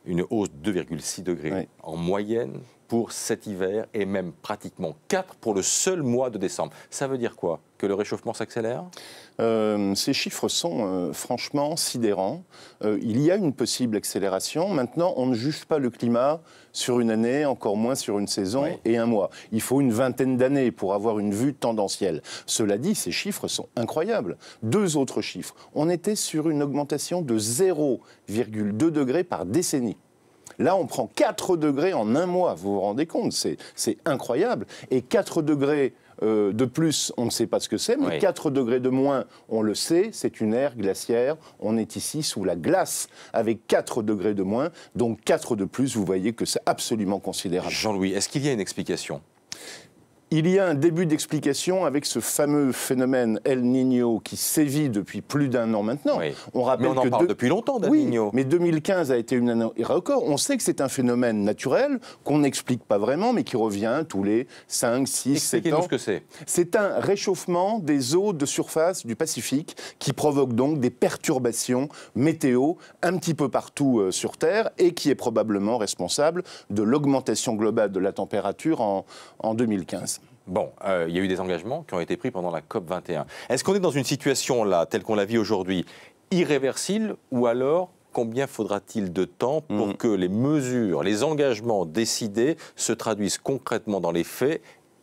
une hausse de 2,6 degrés en moyenne pour cet hiver et même pratiquement 4 pour le seul mois de décembre. Ça veut dire quoi? Que le réchauffement s'accélère? Ces chiffres sont franchement sidérants. Il y a une possible accélération. Maintenant, on ne juge pas le climat sur une année, encore moins sur une saison et un mois. Il faut une vingtaine d'années pour avoir une vue tendancielle. Cela dit, ces chiffres sont incroyables. Deux autres chiffres. On était sur une augmentation de 0,2 degrés par décennie. Là, on prend 4 degrés en un mois, vous vous rendez compte, c'est incroyable. Et 4 degrés de plus, on ne sait pas ce que c'est, mais 4 degrés de moins, on le sait, c'est une ère glaciaire. On est ici sous la glace, avec 4 degrés de moins, donc 4 de plus, vous voyez que c'est absolument considérable. Jean-Louis, est-ce qu'il y a une explication ? Il y a un début d'explication avec ce fameux phénomène El Niño qui sévit depuis plus d'un an maintenant. On rappelle mais on en parle depuis longtemps d'El Niño. Mais 2015 a été une année record. On sait que c'est un phénomène naturel qu'on n'explique pas vraiment, mais qui revient tous les 5, 6, 7 ans. Expliquez-nous ce que c'est. C'est un réchauffement des eaux de surface du Pacifique qui provoque donc des perturbations météo un petit peu partout sur Terre et qui est probablement responsable de l'augmentation globale de la température en 2015. Bon, il y a eu des engagements qui ont été pris pendant la COP21. Est-ce qu'on est dans une situation là, telle qu'on la vit aujourd'hui, irréversible ou alors combien faudra-t-il de temps pour que les mesures, les engagements décidés se traduisent concrètement dans les faits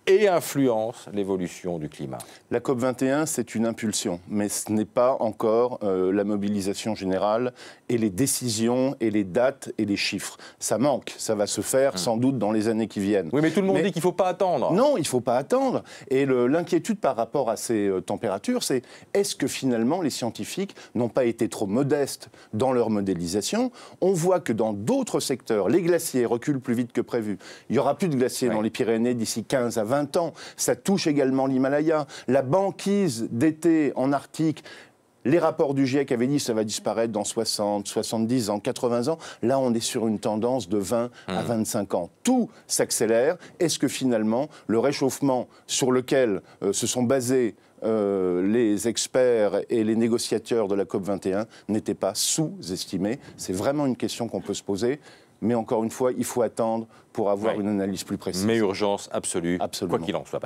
et influence l'évolution du climat? La COP21, c'est une impulsion, mais ce n'est pas encore la mobilisation générale et les décisions et les dates et les chiffres. Ça manque, ça va se faire sans doute dans les années qui viennent. Oui, mais tout le monde dit qu'il ne faut pas attendre. Non, il ne faut pas attendre. Et l'inquiétude par rapport à ces températures, c'est est-ce que finalement les scientifiques n'ont pas été trop modestes dans leur modélisation? On voit que dans d'autres secteurs, les glaciers reculent plus vite que prévu. Il n'y aura plus de glaciers dans les Pyrénées d'ici 15 à 20 ans. Ça touche également l'Himalaya. La banquise d'été en Arctique, les rapports du GIEC avaient dit que ça va disparaître dans 60, 70 ans, 80 ans. Là, on est sur une tendance de 20 à 25 ans. Tout s'accélère. Est-ce que finalement, le réchauffement sur lequel se sont basés les experts et les négociateurs de la COP21 n'était pas sous-estimé? C'est vraiment une question qu'on peut se poser. Mais encore une fois, il faut attendre pour avoir une analyse plus précise. Mais urgence absolue, quoi qu'il en soit.